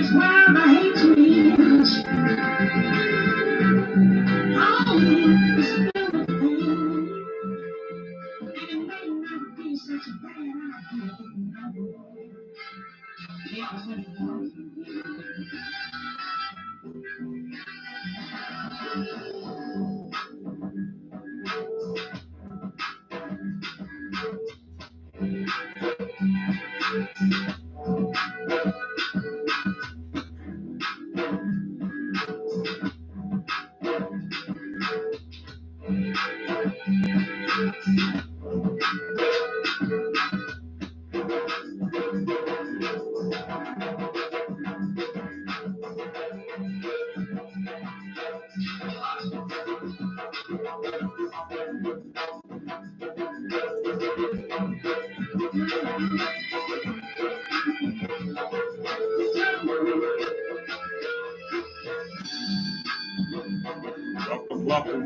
why my hatred is. Oh, it's filled with pain. And it may not be such a bad idea.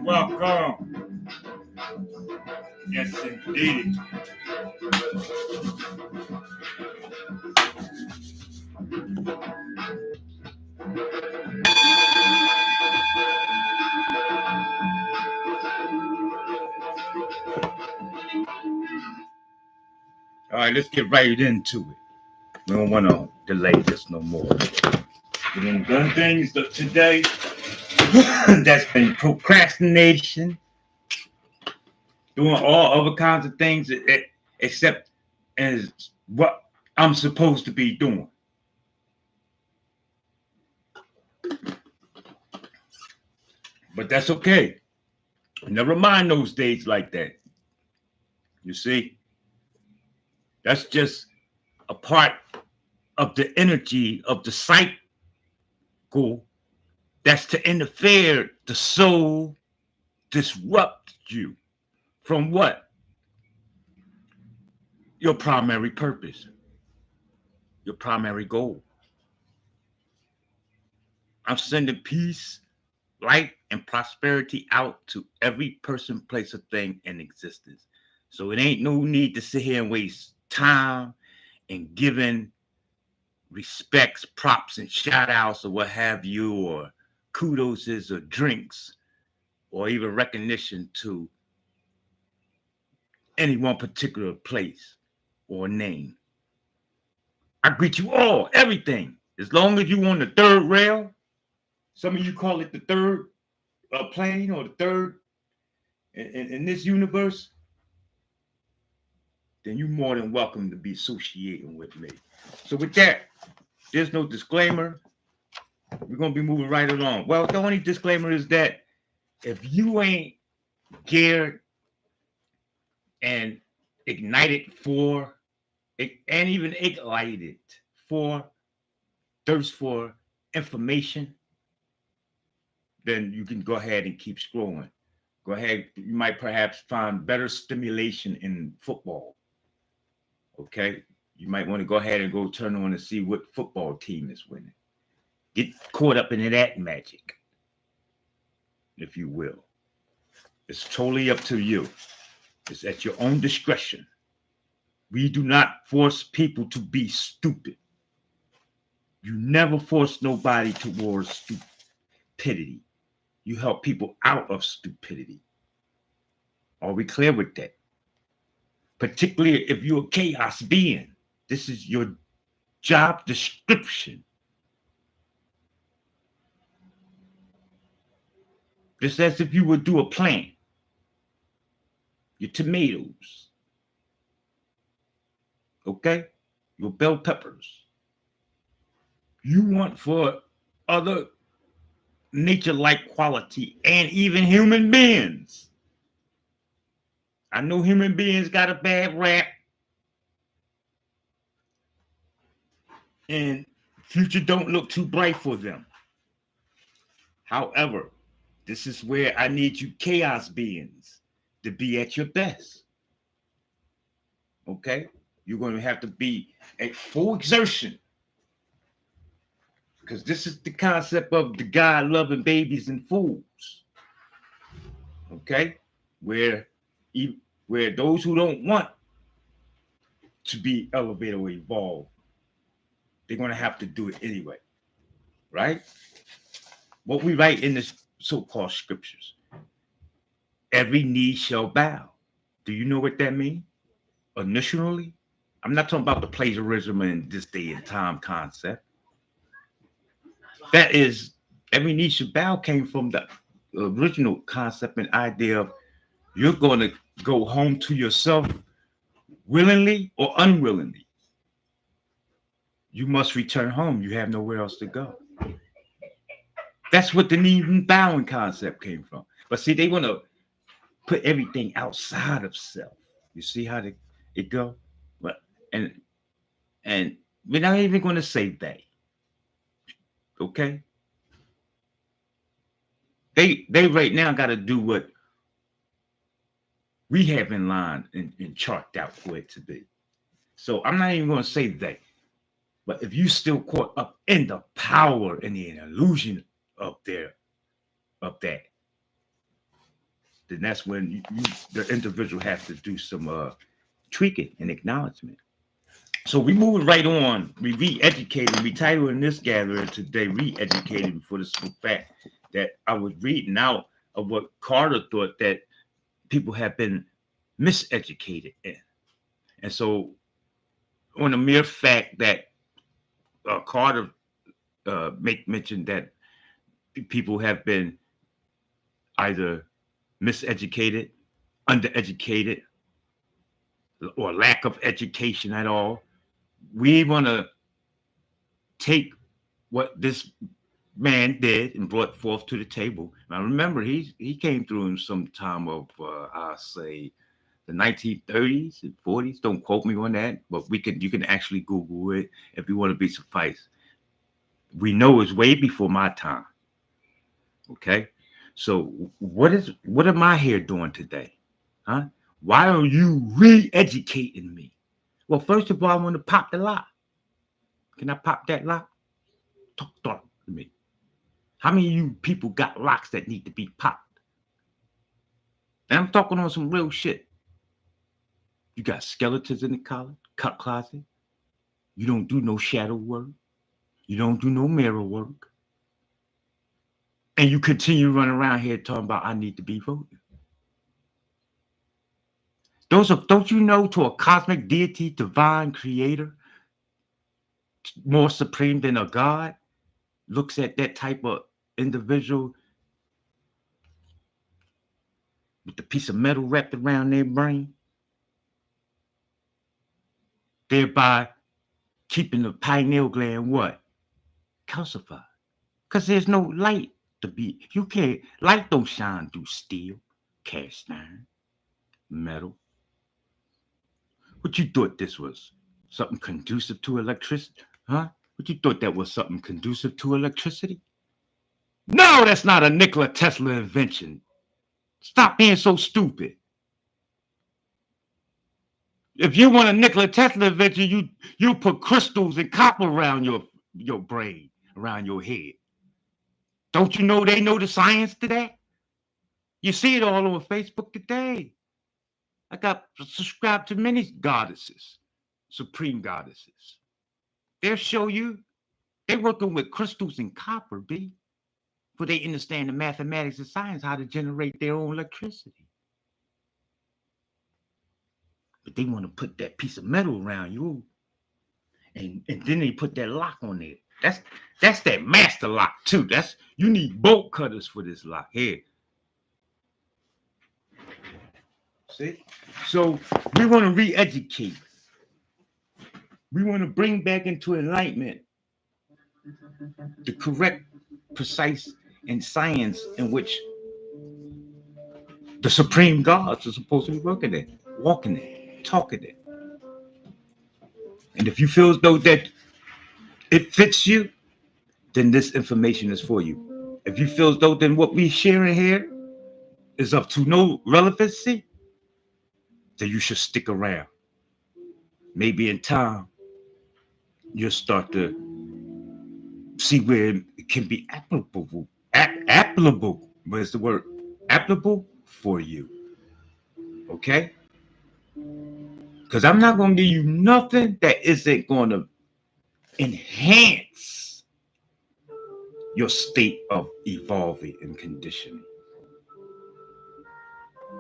Welcome. Yes, indeed. All right, let's get right into it. We don't want to delay this no more. We done done things today that's been procrastination, doing all other kinds of things except as what I'm supposed to be doing. But that's okay. Never mind those days like that. You see, that's just a part of the energy of the cycle that's to interfere the soul, disrupt you from what? Your primary purpose, your primary goal. I'm sending peace, light, and prosperity out to every person, place, or thing in existence. So it ain't no need to sit here and waste time and giving respects, props, and shout outs or what have you, or kudoses or drinks, or even recognition to any one particular place or name. I greet you all, everything. As long as you on the third rail, some of you call it the third plane or the third in this universe, then you're more than welcome to be associating with me. So with that, there's no disclaimer. We're going to be moving right along. Well, the only disclaimer is that if you ain't geared and ignited for, and even ignited for, thirst for information, then you can go ahead and keep scrolling. Go ahead. You might perhaps find better stimulation in football. Okay. You might want to go ahead and go turn on and see what football team is winning. Get caught up in that magic, if you will. It's totally up to you. It's at your own discretion. We do not force people to be stupid. You never force nobody towards stupidity. You help people out of stupidity. Are we clear with that? Particularly if you're a chaos being. This is your job description. Just as if you would do a plant. Your tomatoes. Okay? Your bell peppers. You want for other nature-like quality and even human beings. I know human beings got a bad rap. And future don't look too bright for them. However, this is where I need you chaos beings to be at your best. Okay? You're going to have to be at full exertion. Because this is the concept of the God loving babies and fools. Okay? Where those who don't want to be elevated or evolved, they're going to have to do it anyway. right? What we write in the so-called scriptures. Every knee shall bow. Do you know what that means? Initially, I'm not talking about the plagiarism and this day and time concept. That is, every knee shall bow came from the original concept and idea of you're going to go home to yourself willingly or unwillingly. You must return home. You have nowhere else to go. That's what the knee bowing concept came from. But see, they want to put everything outside of self. You see how it go? But and and we're not even going to say they. Okay? They right now got to do what we have in line and charted out for it to be. So I'm not even going to say they. But if you still caught up in the power and the illusion of that, then that's when the individual has to do some tweaking and acknowledgement. So we moving right on. We re-educating. We titling this gathering today, re-educating, for the simple fact that I was reading out of what Carter thought that people have been miseducated in. And so on the mere fact that Carter mentioned that people have been either miseducated, undereducated, or lack of education at all. We want to take what this man did and brought forth to the table. Now remember, he came through in some time of I'll say the 1930s and 40s. Don't quote me on that, but you can actually Google it if you want to be suffice. We know it's way before my time. Okay, so what am I here doing today? Huh? Why are you re-educating me? Well, first of all, I want to pop the lock. Can I pop that lock? Talk to me. How many of you people got locks that need to be popped? And I'm talking on some real shit. You got skeletons in the cut closet. You don't do no shadow work. You don't do no mirror work. And you continue running around here talking about I need to be voted. Don't you know, to a cosmic deity, divine creator, more supreme than a god, looks at that type of individual with the piece of metal wrapped around their brain, thereby keeping the pineal gland what? Calcified. Because there's no light to be. You can't, light don't shine through steel, cast iron, metal. What you thought this was? Something conducive to electricity? Huh? What you thought that was something conducive to electricity? No, that's not a Nikola Tesla invention. Stop being so stupid. If you want a Nikola Tesla invention, you put crystals and copper around your brain, around your head. Don't you know they know the science to that? You see it all over Facebook today. I got subscribed to many goddesses, supreme goddesses. They'll show you they're working with crystals and copper, B, for they understand the mathematics and science, how to generate their own electricity. But they want to put that piece of metal around you, and then they put that lock on there. That's that master lock too. You need bolt cutters for this lock here. See? So we want to re-educate. We want to bring back into enlightenment the correct, precise, and science in which the supreme gods are supposed to be working in, walking in, talking in. And if you feel as though that it fits you, then this information is for you. If you feel as though then what we're sharing here is of to no relevancy, then you should stick around. Maybe in time, you'll start to see where it can be applicable. Applicable. Where's the word? Applicable for you. Okay? Because I'm not going to give you nothing that isn't going to enhance your state of evolving and conditioning.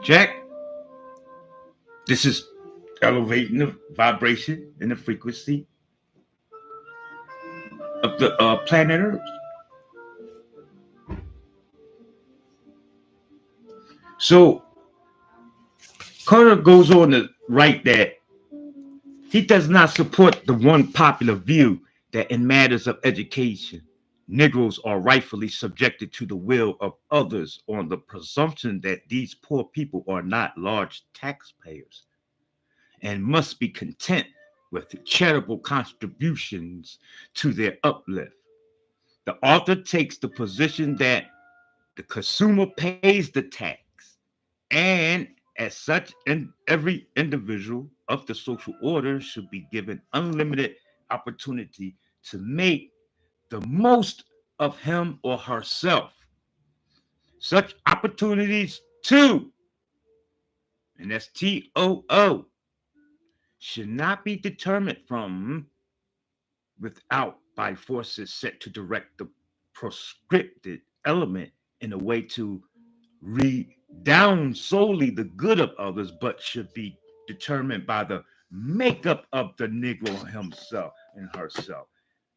Check. This is elevating the vibration and the frequency of the planet Earth. So Carter goes on to write that he does not support the one popular view that in matters of education, Negroes are rightfully subjected to the will of others on the presumption that these poor people are not large taxpayers and must be content with charitable contributions to their uplift. The author takes the position that the consumer pays the tax, and as such, every individual of the social order should be given unlimited opportunity to make the most of him or herself. Such opportunities, too, and that's TOO, should not be determined from without by forces set to direct the proscripted element in a way to redound solely the good of others, but should be determined by the makeup of the Negro himself and herself,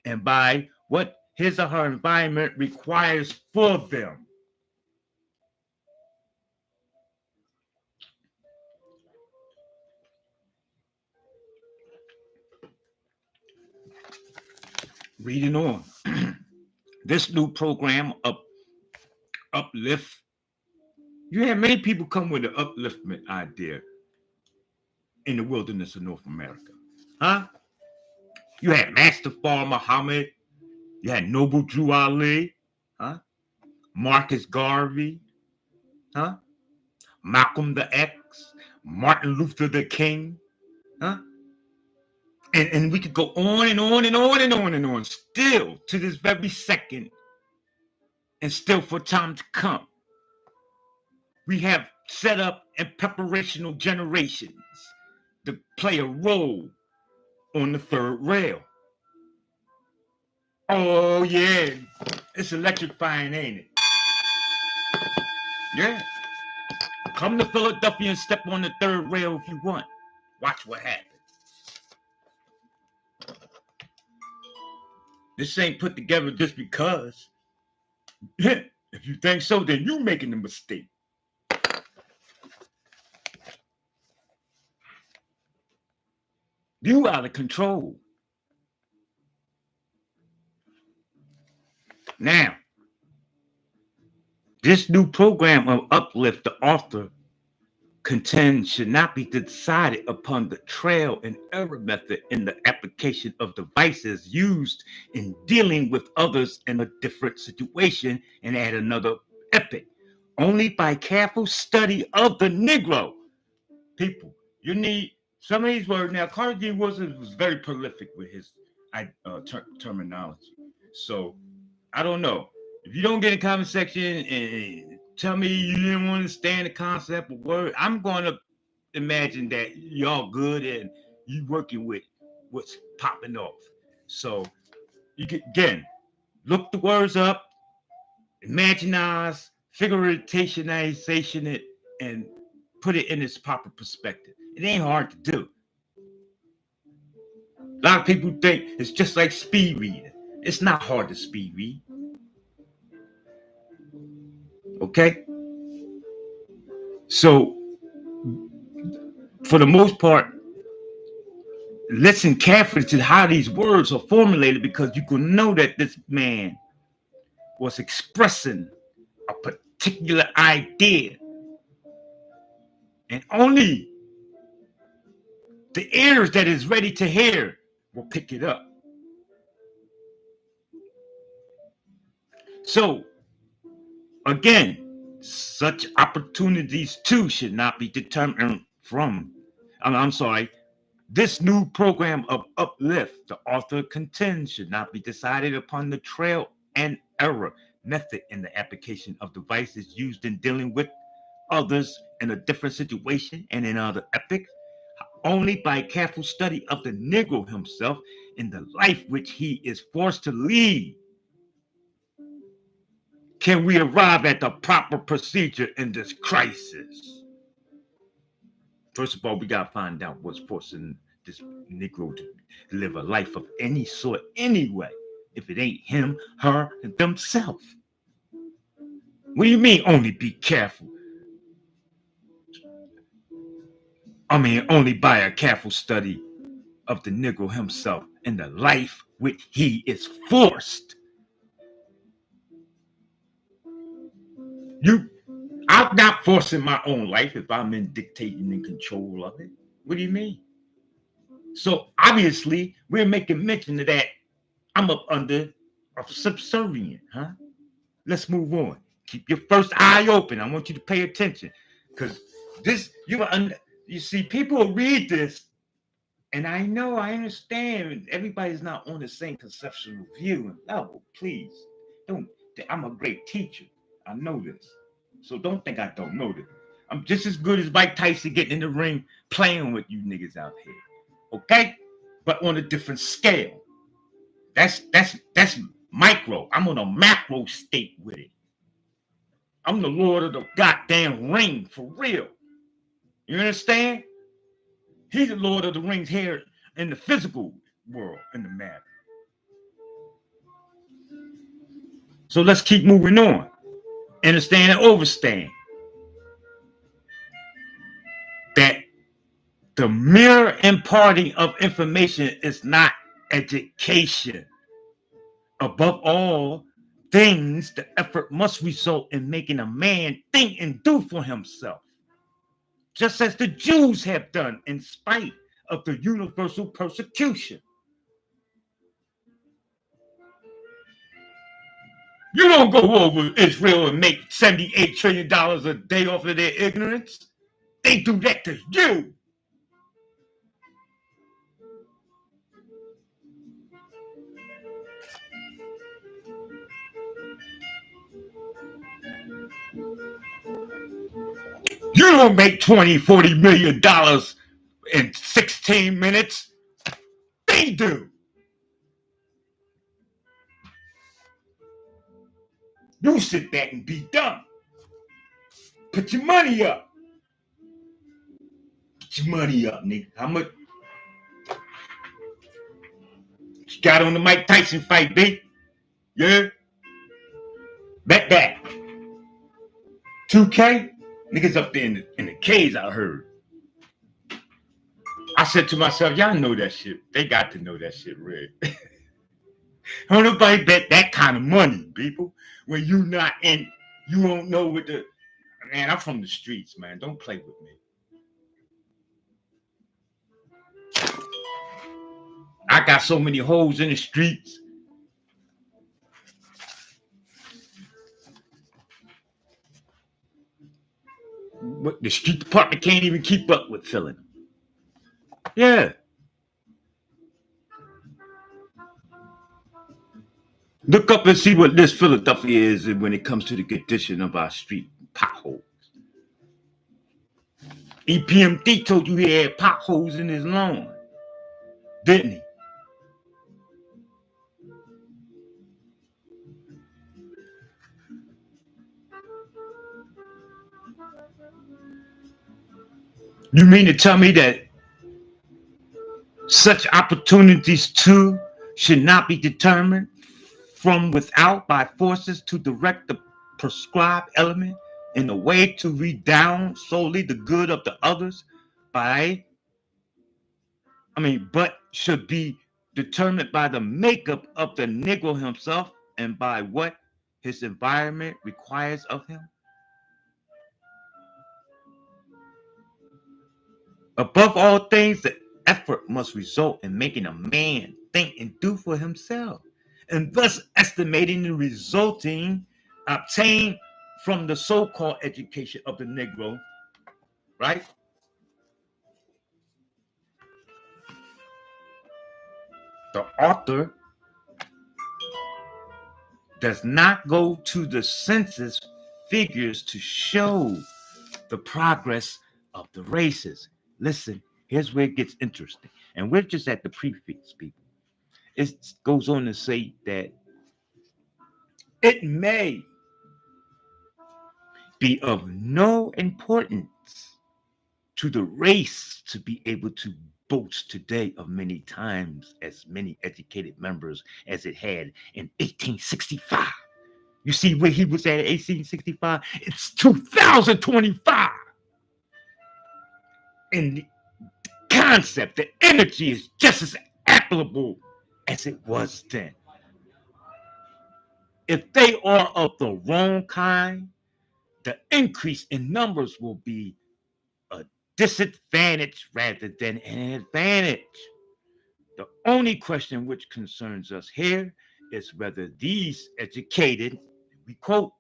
and by what his or her environment requires for them. Reading on. This new program of uplift, you have many people come with an upliftment idea in the wilderness of North America. Huh? You had Mustafa Muhammad, you had Noble Drew Ali, huh? Marcus Garvey, huh? Malcolm the X, Martin Luther the King, huh? And we could go on and on and on and on and on, still to this very second, and still for time to come. We have set up and preparational generations to play a role on the third rail. Oh yeah, it's electrifying, ain't it? Yeah. Come to Philadelphia and step on the third rail if you want. Watch what happens. This ain't put together just because. If you think so, then you making a mistake. You out of control. Now, this new program of uplift, the author contends, should not be decided upon the trial and error method in the application of devices used in dealing with others in a different situation and at another epoch. Only by careful study of the Negro. People, you need some of these words. Now, Carter G. Woodson was very prolific with his terminology. So, I don't know. If you don't get in the comment section and tell me you didn't understand the concept of word, I'm going to imagine that y'all good and you working with what's popping off. So, you can, again, look the words up, imaginize, figurationization it, and put it in its proper perspective. It ain't hard to do. A lot of people think it's just like speed reading. It's not hard to speed read. Okay? So, for the most part, listen carefully to how these words are formulated, because you can know that this man was expressing a particular idea. And only the ears that is ready to hear will pick it up. So, again, such opportunities too should not be determined from, I'm sorry, this new program of uplift, the author contends, should not be decided upon the trial and error method in the application of devices used in dealing with others in a different situation and in other epochs, only by careful study of the Negro himself in the life which he is forced to lead. can we arrive at the proper procedure in this crisis? First of all, we got to find out what's forcing this Negro to live a life of any sort anyway, if it ain't him, her, and themselves. What do you mean only be careful? I mean, only by a careful study of the Negro himself and the life which he is forced. I'm not forcing my own life if I'm in dictating and control of it. What do you mean? So obviously, we're making mention of that. I'm up under a subservient, huh? Let's move on. Keep your first eye open. I want you to pay attention, because this you see, people read this, and I understand everybody's not on the same conceptual view and level. Please don't. I'm a great teacher. I know this, so don't think I don't know this. I'm just as good as Mike Tyson getting in the ring playing with you niggas out here, okay? But on a different scale. That's micro. I'm on a macro state with it. I'm the Lord of the goddamn ring for real. You understand? He's the Lord of the Rings here in the physical world, in the map. So let's keep moving on. Understand and overstand that the mere imparting of information is not education. Above all things, the effort must result in making a man think and do for himself, just as the Jews have done in spite of the universal persecution. You don't go over Israel and make $78 trillion a day off of their ignorance. They do that to you. You don't make $20, $40 million in 16 minutes. They do. You sit back and be dumb. Put your money up. Put your money up, nigga. How much you got on the Mike Tyson fight, B? Yeah? Bet that. 2K? Niggas up there in the caves, I heard. I said to myself, y'all know that shit. They got to know that shit, Red. Don't nobody bet that kind of money, people. When you not in, you don't know what the... Man, I'm from the streets, man. Don't play with me. I got so many holes in the streets. But the street department can't even keep up with filling them. Yeah. Look up and see what this Philadelphia is when it comes to the condition of our street potholes. EPMD told you he had potholes in his lawn, didn't he? You mean to tell me that such opportunities too should not be determined from without by forces to direct the prescribed element in a way to redound solely the good of the others but should be determined by the makeup of the Negro himself and by what his environment requires of him? Above all things, the effort must result in making a man think and do for himself, and thus estimating the resulting obtained from the so-called education of the Negro, right? The author does not go to the census figures to show the progress of the races. Listen, here's where it gets interesting. And we're just at the prefix, people. It goes on to say that it may be of no importance to the race to be able to boast today of many times as many educated members as it had in 1865. You see where he was at in 1865? It's 2025. And the concept, the energy is just as applicable as it was then. If they are of the wrong kind, the increase in numbers will be a disadvantage rather than an advantage. The only question which concerns us here is whether these educated, we quote,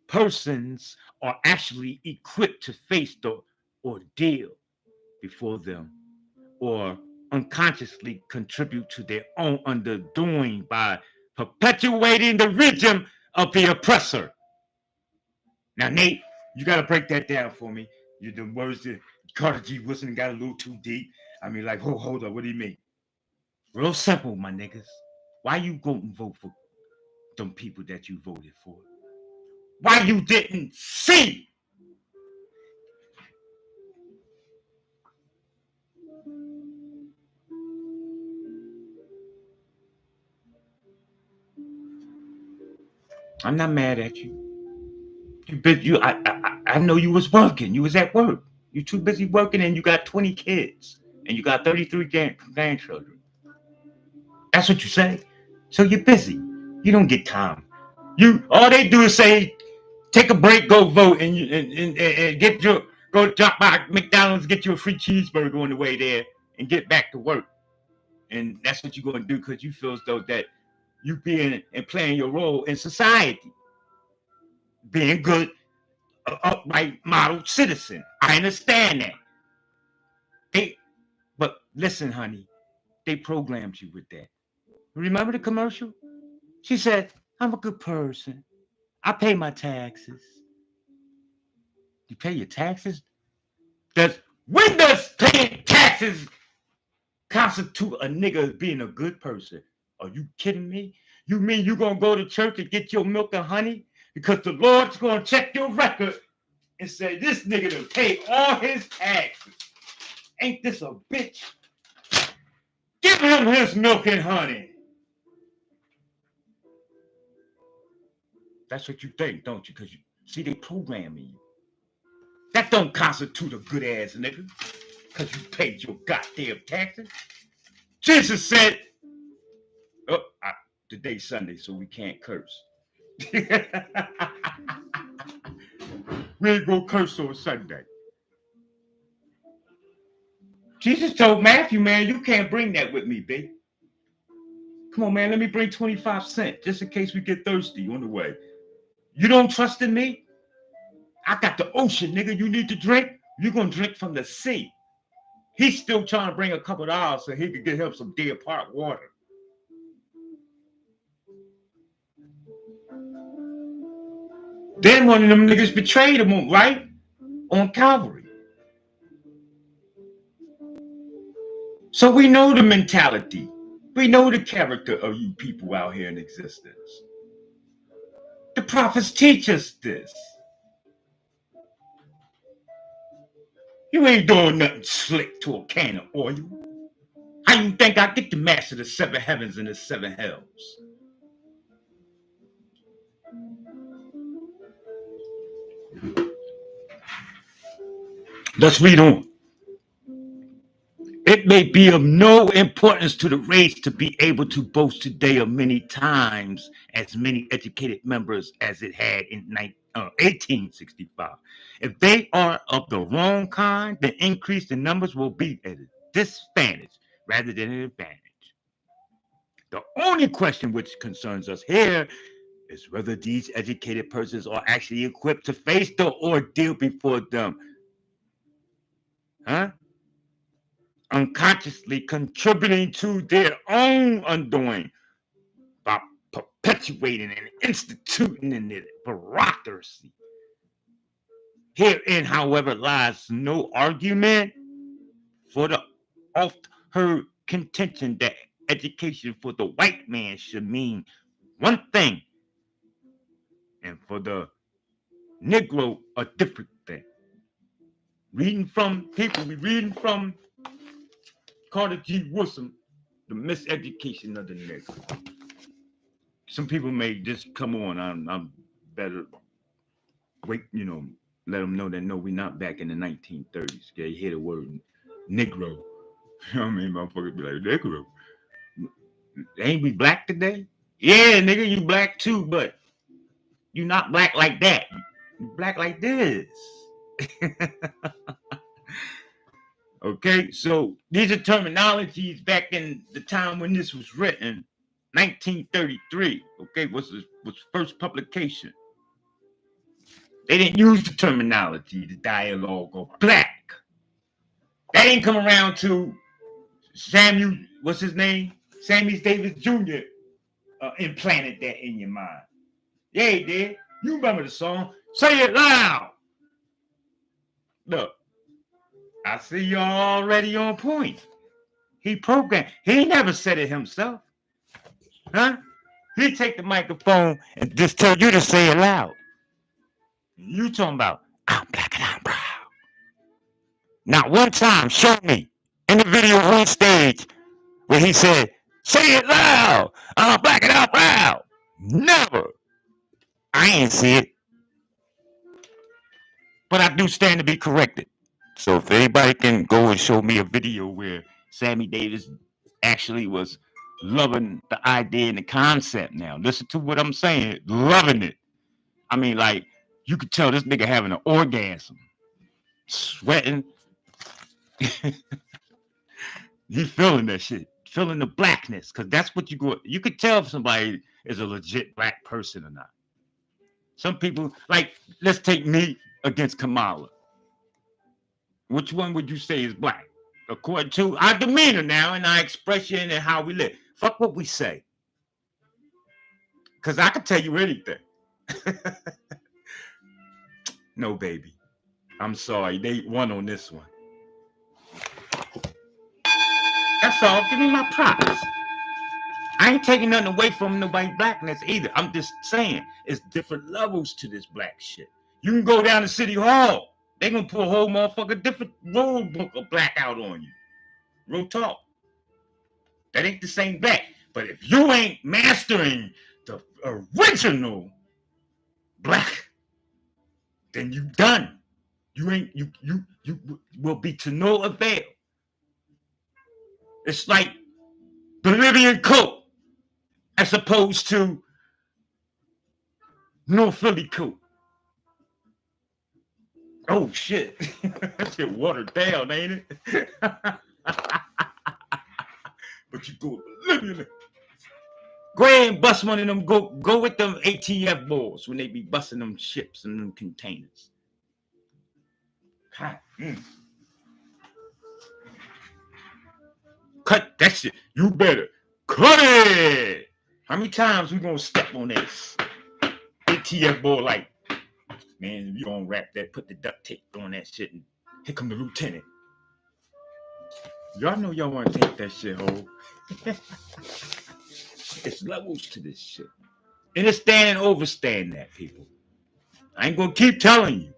persons are actually equipped to face the ordeal before them or unconsciously contribute to their own underdoing by perpetuating the regime of the oppressor. Now, Nate, you got to break that down for me. You the words that Carter G. Woodson got a little too deep. I mean, like, hold on, what do you mean? Real simple, my niggas. Why you go and vote for them people that you voted for? Why you didn't see? I'm not mad at you. I know you was working. You was at work. You too busy working, and you got 20 kids, and you got 33 grandchildren. That's what you say. So you're busy. You don't get time. You all they do is say, take a break, go vote, and get your go drop by McDonald's, get you a free cheeseburger on the way there, and get back to work. And that's what you're going to do because you feel as though that you being and playing your role in society, being good, upright, model citizen. I understand that. But listen, honey, they programmed you with that. Remember the commercial? She said, "I'm a good person. I pay my taxes." You pay your taxes? When does paying taxes constitute a nigga as being a good person? Are you kidding me? You mean you gonna go to church and get your milk and honey because the Lord's gonna check your record and say this nigga done pay all his taxes? Ain't this a bitch? Give him his milk and honey. That's what you think, don't you? Because you see they programming you. That don't constitute a good ass nigga because you paid your goddamn taxes. Jesus said, oh, today's Sunday, so we can't curse. We ain't gonna curse on Sunday. Jesus told Matthew, man, you can't bring that with me, babe. Come on, man, let me bring 25 cents just in case we get thirsty on the way. You don't trust in me? I got the ocean, nigga. You need to drink? You're gonna drink from the sea. He's still trying to bring a couple of dollars so he could get him some Deer Park water. Then one of them niggas betrayed him, right? On Calvary. So we know the mentality. We know the character of you people out here in existence. The prophets teach us this. You ain't doing nothing slick to a can of oil. How you think I get to master the seven heavens and the seven hells? Let's read on. It may be of no importance to the race to be able to boast today of many times as many educated members as it had in 1865. If they are of the wrong kind, the increase in numbers will be at a disadvantage rather than an advantage. The only question which concerns us here is whether these educated persons are actually equipped to face the ordeal before them. Huh? Unconsciously contributing to their own undoing by perpetuating and instituting in the bureaucracy. Herein, however, lies no argument for the oft-heard contention that education for the white man should mean one thing, and for the Negro, a different thing. Reading from people, we reading from Carter G. Woodson, The Miseducation of the Negro. Some people may just come on. I'm better wait, let them know that no, we're not back in the 1930s. Okay, you hear the word Negro. You know what I mean? Motherfuckers be like, Negro. Ain't we black today? Yeah, nigga, you black too, but you not black like that. You black like this. Okay, so these are terminologies back in the time when this was written, 1933. Okay, was first publication. They didn't use the terminology, the dialogue of black. That didn't come around to Samuel, what's his name? Sammy Davis Jr. Implanted that in your mind. Yeah, he did. You remember the song? Say it loud. Look, I see you already on point. He programmed. He never said it himself. Huh? He'd take the microphone and just tell you to say it loud. You talking about, I'm black and I'm proud. Not one time, show me in the video on stage where he said, say it loud. I'm black and I'm proud. Never. I ain't see it. But I do stand to be corrected. So if anybody can go and show me a video where Sammy Davis actually was loving the idea and the concept now. Listen to what I'm saying. Loving it. I mean, like, you could tell this nigga having an orgasm. Sweating. He feeling that shit. Feeling the blackness. Because that's what you could tell if somebody is a legit black person or not. Some people, like, let's take me against Kamala. Which one would you say is black? According to our demeanor now and our expression and how we live. Fuck what we say. Because I can tell you anything. No, baby. I'm sorry. They won on this one. That's all. Give me my props. I ain't taking nothing away from nobody's blackness either. I'm just saying it's different levels to this black shit. You can go down to City Hall. They gonna pull a whole motherfucker different rule book of black out on you. Real talk. That ain't the same black. But if you ain't mastering the original black, then you done. You will be to no avail. It's like Bolivian coat as opposed to North Philly coat. Oh shit. That shit watered down, ain't it? But you go Bolivian. Go ahead and bust one of them. Go with them ATF balls when they be busting them ships and them containers. God, Cut that shit. You better cut it. How many times we gonna step on this ATF ball like, man, you gonna wrap that, put the duct tape on that shit, and here come the lieutenant. Y'all know y'all wanna take that shit home. It's levels to this shit. Understand and overstand that, people. I ain't gonna keep telling you.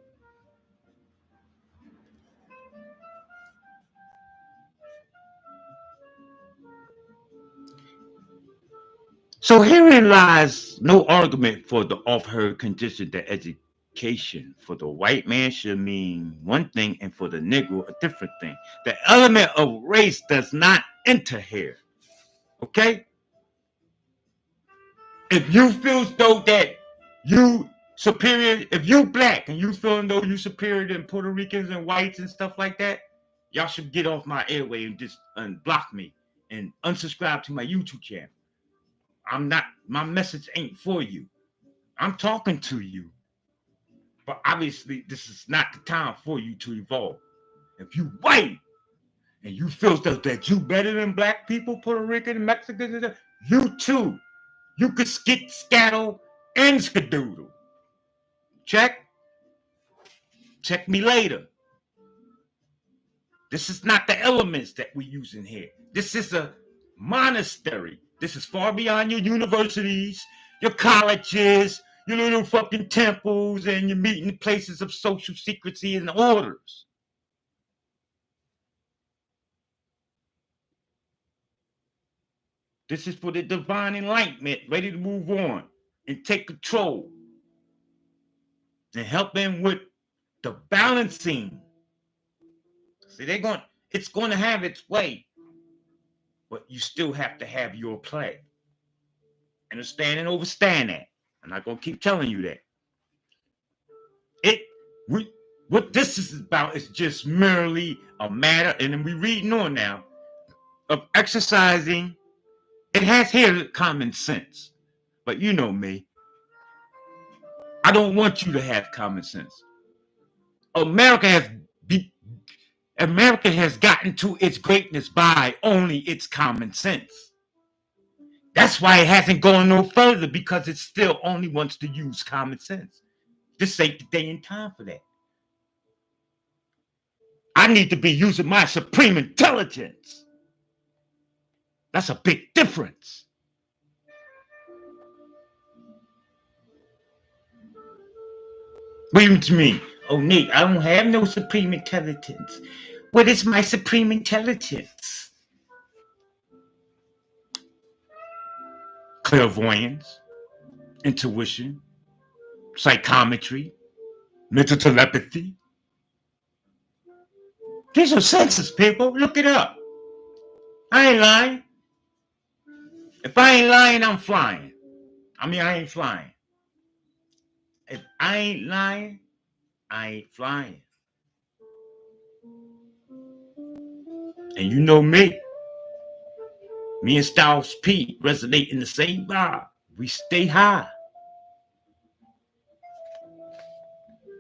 So herein lies no argument for the off-her condition that education for the white man should mean one thing and for the Negro a different thing. The element of race does not enter here. Okay? If you feel though that you superior, if you black and you feeling though you superior than Puerto Ricans and whites and stuff like that, y'all should get off my airway and just unblock me and unsubscribe to my YouTube channel. My message ain't for you. I'm talking to you. But obviously, this is not the time for you to evolve. If you white and you feel that you better than black people, Puerto Rican, Mexicans, you too. You could skedaddle and skadoodle. Check me later. This is not the elements that we use in here. This is a monastery. This is far beyond your universities, your colleges, your little fucking temples and your meeting places of social secrecy and orders. This is for the divine enlightenment, ready to move on and take control and help them with the balancing. See, it's going to have its way, but you still have to have your play. Understand and overstand that. I'm not going to keep telling you that. What this is about is just merely a matter, and then we're reading on now, of exercising. It has here common sense, but you know me. I don't want you to have common sense. America has gotten to its greatness by only its common sense. That's why it hasn't gone no further, because it still only wants to use common sense. This ain't the day and time for that. I need to be using my supreme intelligence. That's a big difference. What do you mean? Oh, Nick, I don't have no supreme intelligence. What is my supreme intelligence? Clairvoyance, intuition, psychometry, mental telepathy. These are senses, people. Look it up. I ain't lying. If I ain't lying, I'm flying. I ain't flying. If I ain't lying, I ain't flying. And you know me. Me and Styles P resonate in the same vibe. We stay high.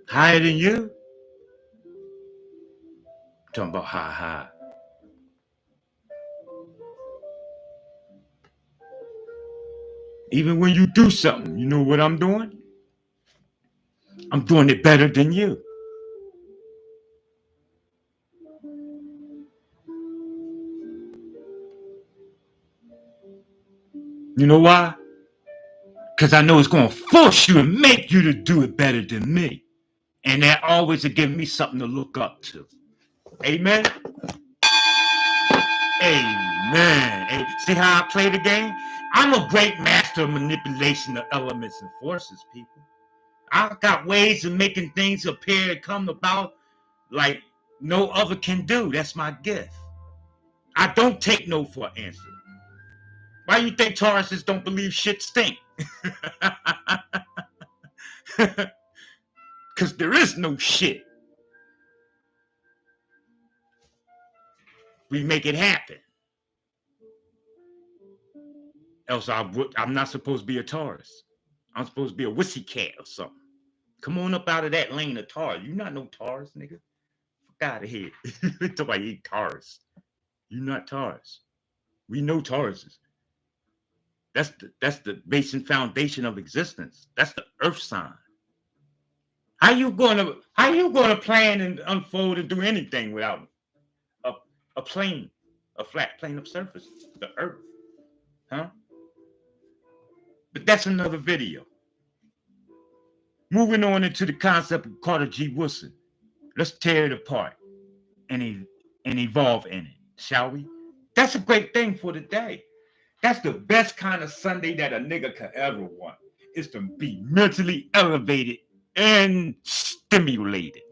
Higher than you. I'm talking about high. Even when you do something, you know what I'm doing? I'm doing it better than you. You know why? Because I know it's going to force you and make you to do it better than me. And that always will give me something to look up to. Amen? Amen. Hey, see how I play the game? I'm a great master of manipulation of elements and forces, people. I've got ways of making things appear and come about like no other can do. That's my gift. I don't take no for an answer. Why you think Tauruses don't believe shit stink? Because there is no shit. We make it happen. Else I'm not supposed to be a Taurus. I'm supposed to be a wussy cat or something. Come on up out of that lane of Taurus. You not no Taurus, nigga. Fuck out of here. Talk about you Taurus. You not Taurus. We know Tauruses. That's the base and foundation of existence. That's the earth sign. How you gonna plan and unfold and do anything without a plane, a flat plane of surface, the earth? Huh? But that's another video. Moving on into the concept of Carter G. Woodson. Let's tear it apart and evolve in it, shall we? That's a great thing for today. That's the best kind of Sunday that a nigga could ever want, is to be mentally elevated and stimulated.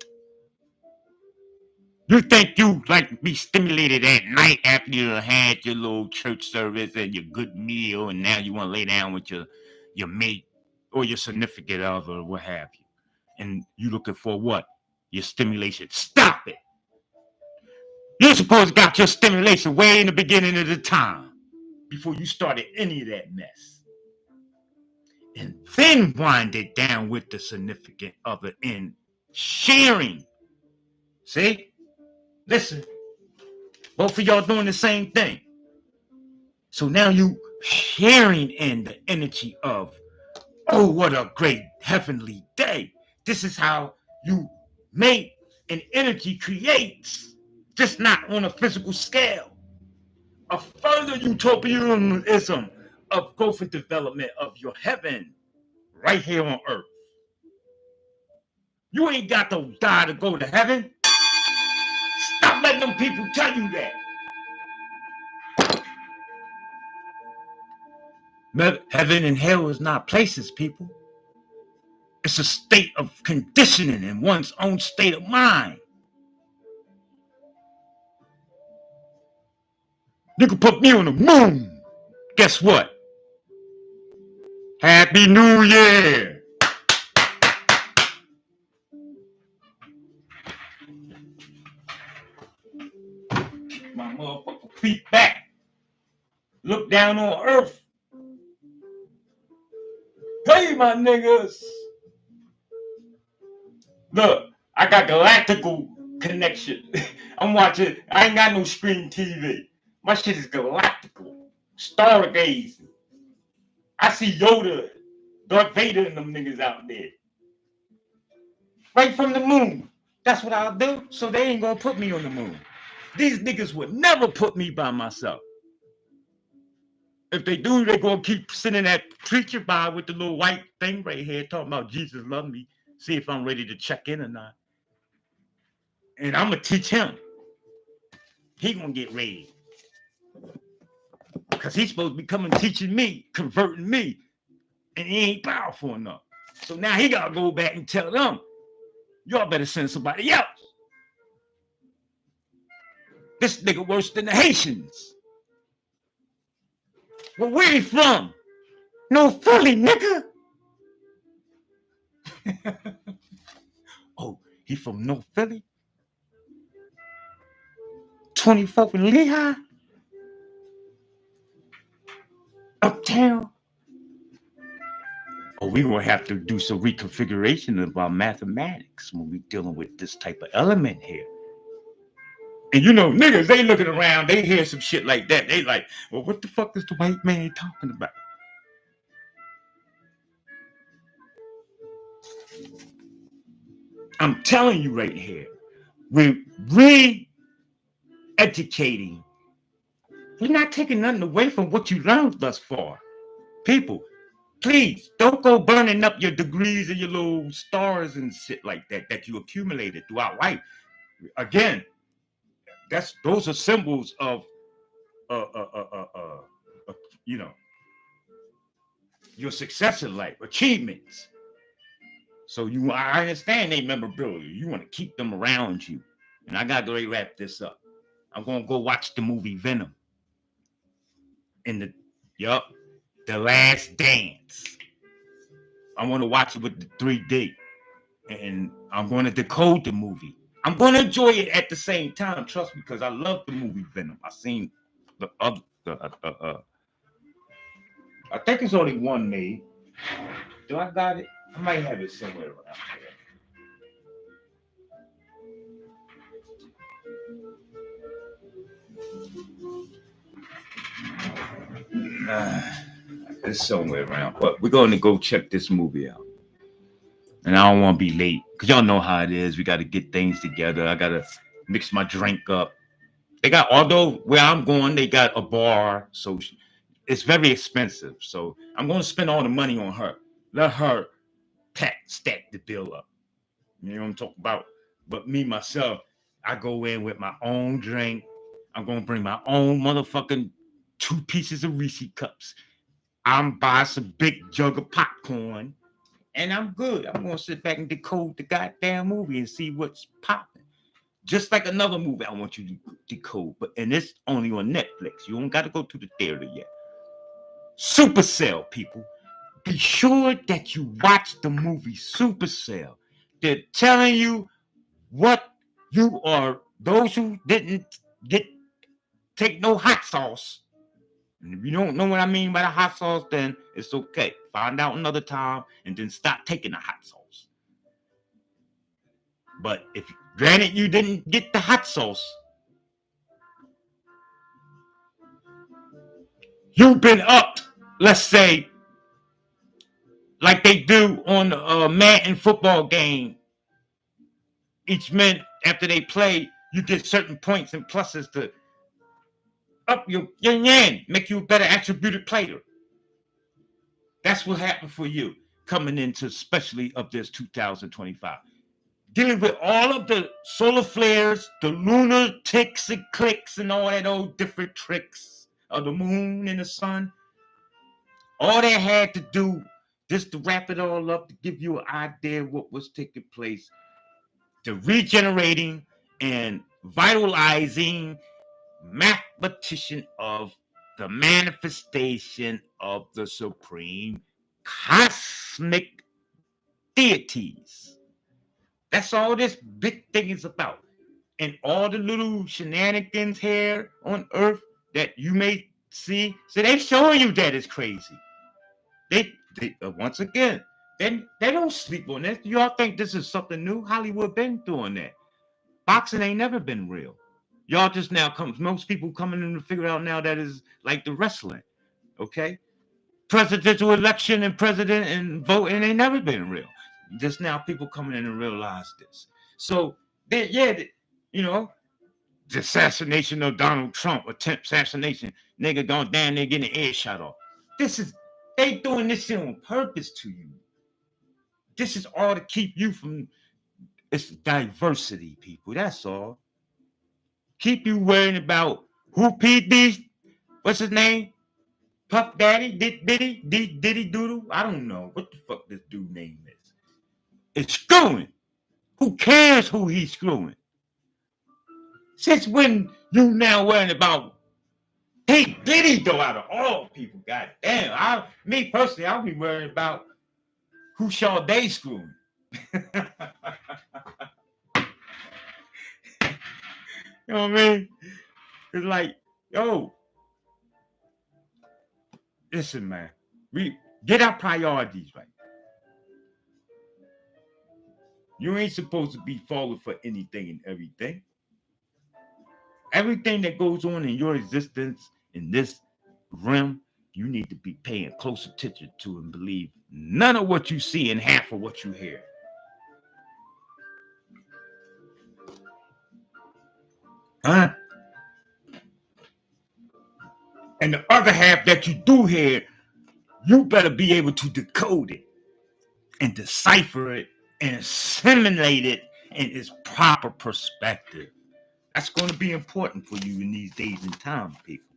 You think you like to be stimulated at night after you had your little church service and your good meal, and now you want to lay down with your mate or your significant other or what have you, and you looking for what? Your stimulation. Stop it. You're supposed to got your stimulation way in the beginning of the time, before you started any of that mess. And then wind it down with the significant other in sharing. See? Listen. Both of y'all doing the same thing. So now you sharing in the energy of, oh, what a great heavenly day. This is how you make an energy creates, just not on a physical scale. A further utopianism of growth and development of your heaven right here on earth. You ain't got to die to go to heaven. Stop letting them people tell you that. Heaven and hell is not places, people. It's a state of conditioning in one's own state of mind. You can put me on the moon. Guess what? Happy New Year. My motherfucking feet back. Look down on earth. Hey, my niggas. Look, I got galactical connection. I'm watching. I ain't got no screen TV. My shit is galactical. Stargazing. I see Yoda, Darth Vader, and them niggas out there. Right from the moon. That's what I'll do. So they ain't gonna put me on the moon. These niggas would never put me by myself. If they do, they gonna keep sending that preacher by with the little white thing right here talking about Jesus love me. See if I'm ready to check in or not. And I'm gonna teach him. He gonna get raised. Because he's supposed to be coming teaching me, converting me. And he ain't powerful enough. So now he gotta go back and tell them, y'all better send somebody else. This nigga worse than the Haitians. Well, where he from? No Philly, nigga. Oh, he from North Philly? 24th and Lehigh? Uptown? Oh, we're going to have to do some reconfiguration of our mathematics when we're dealing with this type of element here. And you know, niggas, they looking around, they hear some shit like that. They like, well, what the fuck is the white man talking about? I'm telling you right here, we're re-educating. We're not taking nothing away from what you learned thus far. People, please don't go burning up your degrees and your little stars and shit like that that you accumulated throughout life. Again, those are symbols of you know, your success in life, achievements. So I understand they memorabilia. You want to keep them around you. And I gotta go wrap this up. I'm gonna go watch the movie Venom. The Last Dance. I want to watch it with the 3D. And I'm going to decode the movie. I'm going to enjoy it at the same time. Trust me, because I love the movie Venom. I seen the other. I think it's only one made. Do I got it? I might have it somewhere around here. It's somewhere around. But we're going to go check this movie out. And I don't want to be late. Because y'all know how it is. We got to get things together. I got to mix my drink up. Although where I'm going, they got a bar. So it's very expensive. So I'm going to spend all the money on her. Let her stack the bill up. You know what I'm talking about? But me, myself, I go in with my own drink. I'm going to bring my own motherfucking 2 pieces of Reese cups. I'm buying some big jug of popcorn. And I'm good. I'm going to sit back and decode the goddamn movie and see what's popping. Just like another movie I want you to decode. And it's only on Netflix. You don't got to go to the theater yet. Supercell, people. Be sure that you watch the movie Supercell. They're telling you what you are. Those who didn't take no hot sauce. And if you don't know what I mean by the hot sauce, then it's okay. Find out another time and then stop taking the hot sauce. But if granted you didn't get the hot sauce, you've been up, let's say, like they do on the Madden football game. Each minute after they play, you get certain points and pluses to up your yin, make you a better attributed player. That's what happened for you. coming into, especially of this 2025. Dealing with all of the solar flares, the lunar ticks and clicks, and all that old different tricks of the moon and the sun. All they had to do, just to wrap it all up, to give you an idea of what was taking place, the regenerating and vitalizing mathematician of the manifestation of the supreme cosmic deities. That's all this big thing is about. And all the little shenanigans here on earth that you may see, so they're showing you that it's crazy. They once again, they don't sleep on this. Y'all think this is something new? Hollywood been doing that. Boxing ain't never been real. Y'all just now comes. Most people coming in to figure out now that is like the wrestling. Okay, presidential election and president and voting ain't never been real. Just now people coming in and realize this. So you know, the assassination of Donald Trump, attempt assassination, nigga gone down there getting the ear shot off. This is they doing this shit on purpose to you. This is all to keep you from. It's diversity, people. That's all. Keep you worrying about who PD. What's his name? Puff Daddy? Diddy Doodle? I don't know what the fuck this dude name is. It's screwing. Who cares who he's screwing? Since when you now worrying about P. Diddy though out of all people? God damn. Me personally, I'll be worried about who Sade screwing. You know what I mean? It's like, yo, listen, man. We get our priorities right. You ain't supposed to be falling for anything and everything. Everything that goes on in your existence in this realm, you need to be paying close attention to and believe none of what you see and half of what you hear. Huh? And the other half that you do hear, you better be able to decode it and decipher it and assimilate it in its proper perspective. That's going to be important for you in these days and times, people.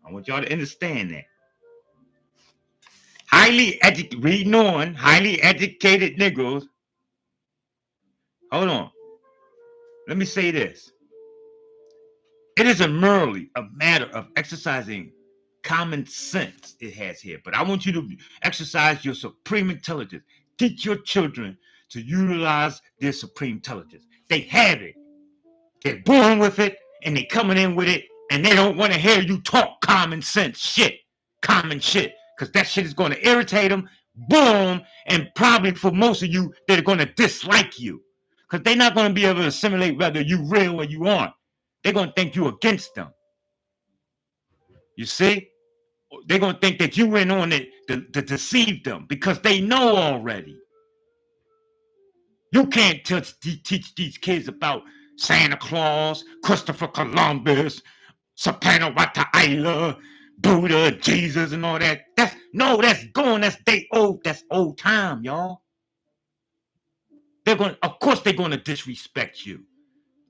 I want y'all to understand that. Highly educated Negroes. Hold on. Let me say this. It isn't merely a matter of exercising common sense, it has here, but I want you to exercise your supreme intelligence. Teach your children to utilize their supreme intelligence. They have it. They're born with it, and they're coming in with it, and they don't want to hear you talk common sense shit. Common shit. Because that shit is going to irritate them. Boom. And probably for most of you, they're going to dislike you. Because they're not going to be able to assimilate whether you real or you aren't. They're going to think you against them. You see? They're going to think that you went on it to deceive them because they know already. You can't teach these kids about Santa Claus, Christopher Columbus, Sapana Wataila, Buddha, Jesus, and all that. That's gone. That's old time, y'all. Of course they're gonna disrespect you.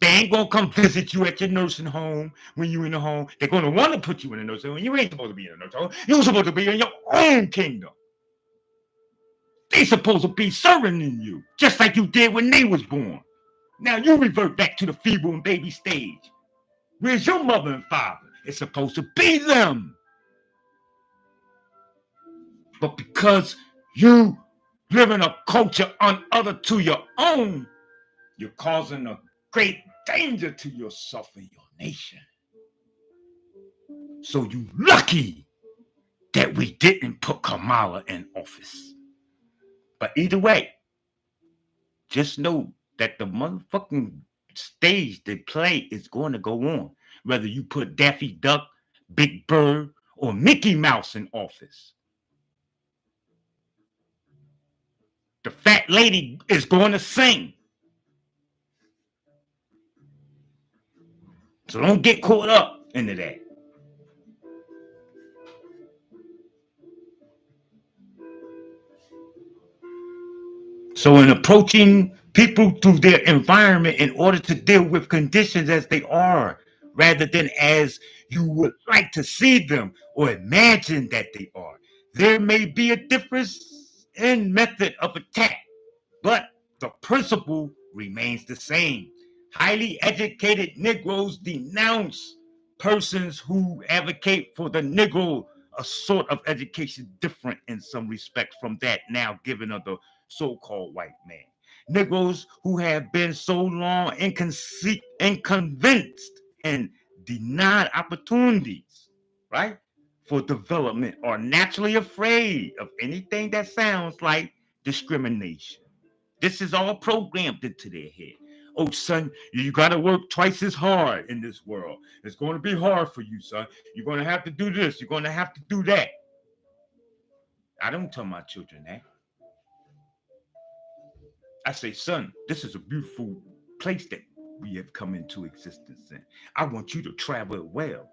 They ain't gonna come visit you at your nursing home when you in the home. They're gonna want to put you in a nursing home. You ain't supposed to be in a nursing home. You're supposed to be in your own kingdom. They supposed to be serving in you, just like you did when they was born. Now you revert back to the feeble and baby stage. Where's your mother and father? It's supposed to be them. But because you live in a culture unother to your own, you're causing a great danger to yourself and your nation. So you lucky that we didn't put Kamala in office. But either way, just know that the motherfucking stage they play is going to go on. Whether you put Daffy Duck, Big Bird, or Mickey Mouse in office. The fat lady is going to sing. So don't get caught up into that. So in approaching people through their environment in order to deal with conditions as they are, rather than as you would like to see them or imagine that they are, there may be a difference in method of attack, but the principle remains the same. Highly educated Negroes denounce persons who advocate for the Negro, a sort of education different in some respects from that now given of the so-called white man. Negroes who have been so long inconvenienced and denied opportunities, right, for development are naturally afraid of anything that sounds like discrimination. This is all programmed into their head. Oh, son, you got to work twice as hard in this world. It's going to be hard for you, son. You're going to have to do this. You're going to have to do that. I don't tell my children that. I say, son, this is a beautiful place that we have come into existence in. I want you to travel well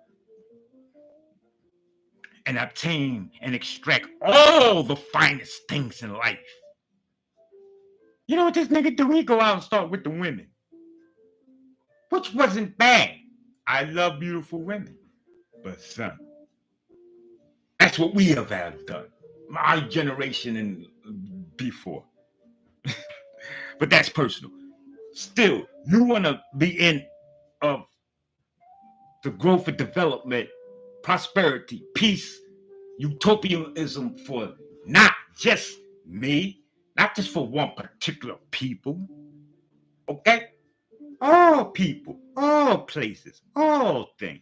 and obtain and extract all the finest things in life. You know what this nigga do? He go out and start with the women, which wasn't bad. I love beautiful women. But son, that's what we have done. My generation and before. But that's personal. Still, you want to be in of the growth and development, prosperity, peace, utopianism for not just me, not just for one particular people. Okay? All people, all places, all things.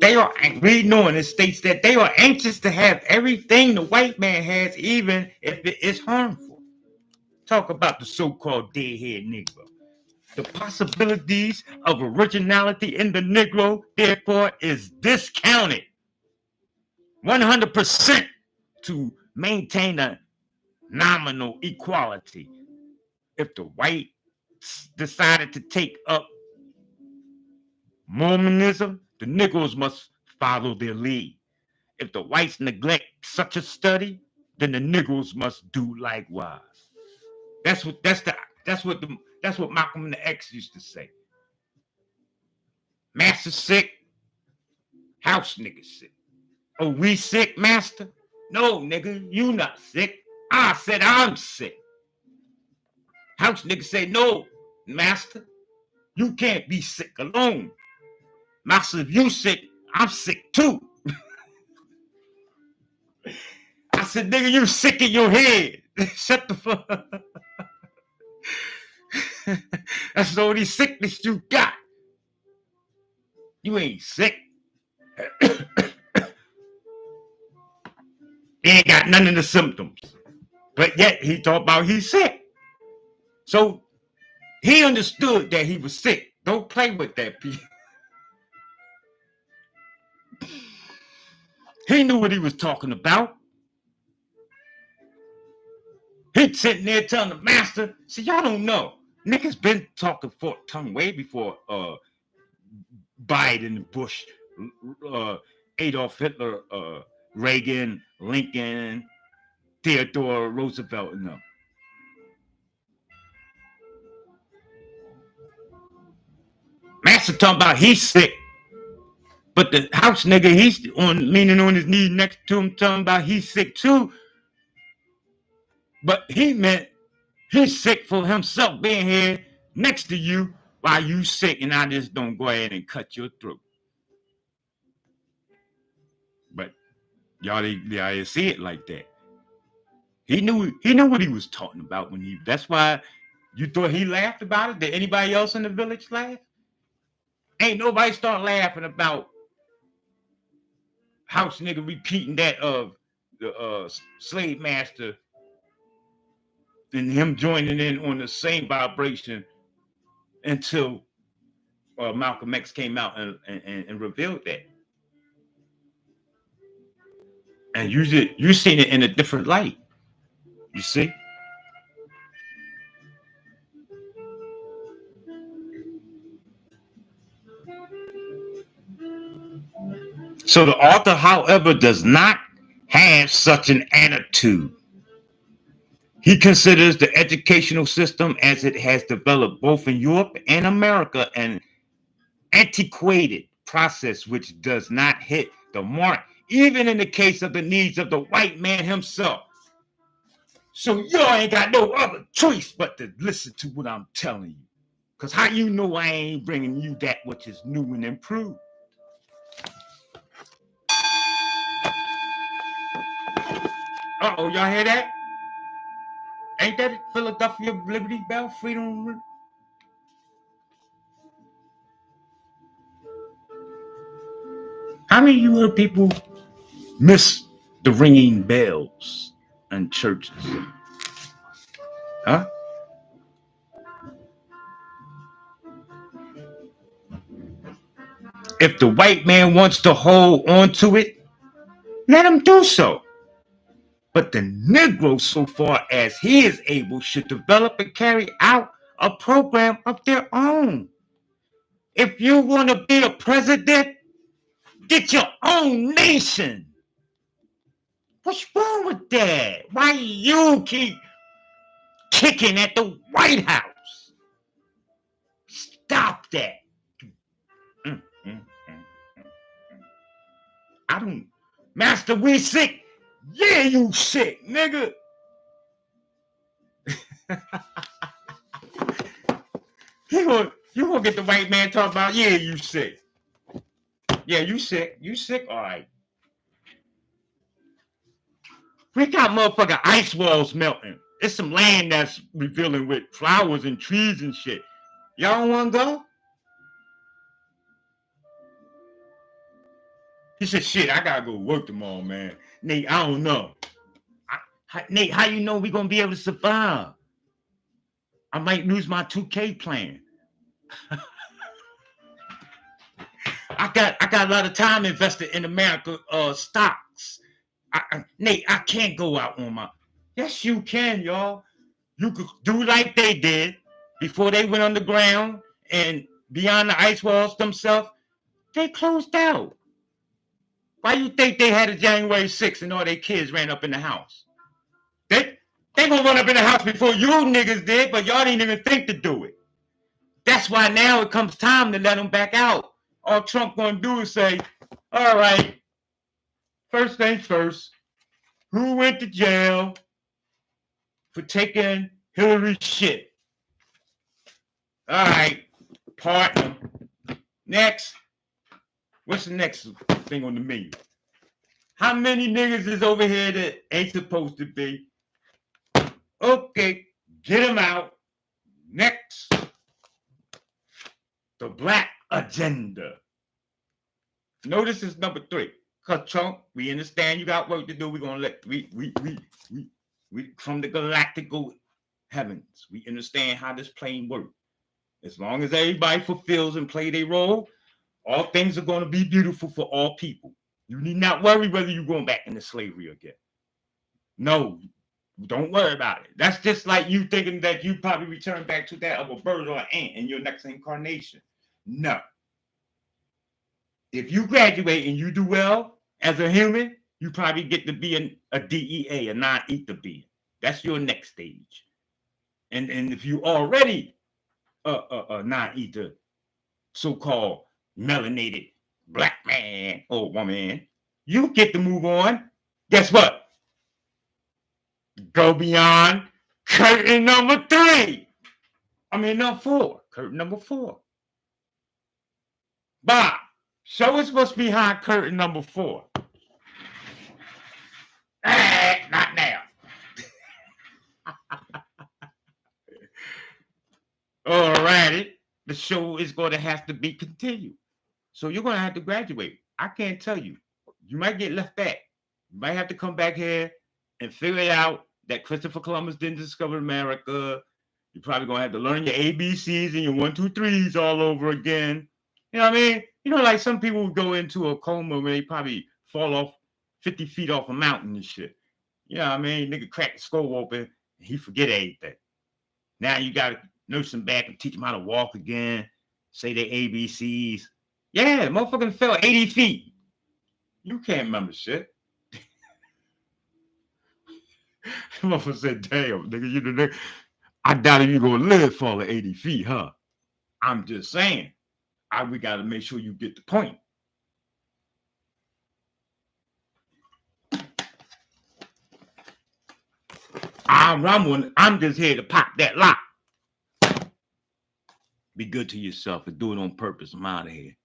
They are, reading on, it states that they are anxious to have everything the white man has, even if it is harmful. Talk about the so-called deadhead Negro. The possibilities of originality in the Negro, therefore, is discounted 100% to maintain a nominal equality. If the whites decided to take up Mormonism, the Negroes must follow their lead. If the whites neglect such a study, then the Negroes must do likewise. That's what Malcolm X used to say. Master sick, house nigga sick. Oh, we sick, master? No, nigga, you not sick. I said I'm sick. House nigga say, no, master, you can't be sick alone. Master, if you sick, I'm sick too. I said, nigga, you sick in your head. Shut the fuck up. That's the only sickness you got. You ain't sick. He ain't got none of the symptoms. But yet he talked about he's sick. So he understood that he was sick. Don't play with that, Pete. He knew what he was talking about. He's sitting there telling the master, see, y'all don't know. Niggas been talking forked tongue way before Biden, Bush, Adolf Hitler, Reagan, Lincoln, Theodore Roosevelt, and them. Master talking about he's sick. But the house nigga, he's leaning on his knee next to him, talking about he's sick too. But he meant he's sick for himself being here next to you while you sick, and I just don't go ahead and cut your throat. But y'all didn't see it like that. He knew what he was talking about when he. That's why you thought he laughed about it. Did anybody else in the village laugh? Ain't nobody start laughing about house nigga repeating that of the slave master and him joining in on the same vibration until Malcolm X came out and revealed that. And you seen it in a different light. You see? So the author, however, does not have such an attitude. He considers the educational system as it has developed both in Europe and America an antiquated process which does not hit the mark, even in the case of the needs of the white man himself. So y'all ain't got no other choice but to listen to what I'm telling you. Because how you know I ain't bringing you that which is new and improved? Uh-oh, y'all hear that? Ain't that Philadelphia Liberty Bell Freedom? How many of you heard people miss the ringing bells in churches? Huh? If the white man wants to hold on to it, let him do so. But the Negro, so far as he is able, should develop and carry out a program of their own. If you want to be a president, get your own nation. What's wrong with that? Why you keep kicking at the White House? Stop that. Mm, mm, mm, mm. I don't. Master, we sick. Yeah, you sick, nigga. You gonna get the white man talking about, yeah, you sick. Yeah, you sick. You sick? All right. We got motherfucking ice walls melting. It's some land that's revealing with flowers and trees and shit. Y'all don't want to go? He said, shit, I gotta go work tomorrow, man. Nate, I don't know. Nate, how you know we gonna be able to survive? I might lose my 2K plan. I got a lot of time invested in America stocks. Nate, I can't go out on my. Yes, you can, y'all. You could do like they did before they went underground and beyond the ice walls themselves. They closed out. Why you think they had a January 6th and all their kids ran up in the house? They gonna run up in the house before you niggas did, but y'all didn't even think to do it. That's why now it comes time to let them back out. All Trump gonna do is say, all right, first things first, who went to jail for taking Hillary's shit? All right, partner. Next. What's the next thing on the menu? How many niggas is over here that ain't supposed to be? Okay, get them out. Next. The black agenda. Notice is number 3. Cause Trump, we understand you got work to do. We're gonna let we from the galactical heavens. We understand how this plane works. As long as everybody fulfills and play their role, all things are going to be beautiful for all people. You need not worry whether you're going back into slavery again. No, don't worry about it. That's just like you thinking that you probably return back to that of a bird or an ant in your next incarnation. No. If you graduate and you do well as a human, you probably get to be a DEA, a non-ether being. That's your next stage. And if you already a non-ether, so-called melanated black man or woman, you get to move on. Guess what? Go beyond curtain number 3. I mean, no, 4. Curtain number 4. Bob, show us what's behind curtain number 4. Not now. All righty. The show is going to have to be continued. So you're going to have to graduate. I can't tell you. You might get left back. You might have to come back here and figure out that Christopher Columbus didn't discover America. You're probably going to have to learn your ABCs and your 1, 2, 3s all over again. You know what I mean? You know, like some people would go into a coma where they probably fall off 50 feet off a mountain and shit. You know what I mean? Nigga crack the skull open and he forget everything. Now you got to nurse him back and teach him how to walk again, say their ABCs. Yeah, motherfucker fell 80 feet. You can't remember shit. Motherfucker said, damn, nigga, you the nigga. I doubt if you're gonna live for 80 feet, huh? I'm just saying. We gotta make sure you get the point. I'm just here to pop that lock. Be good to yourself and do it on purpose. I'm out of here.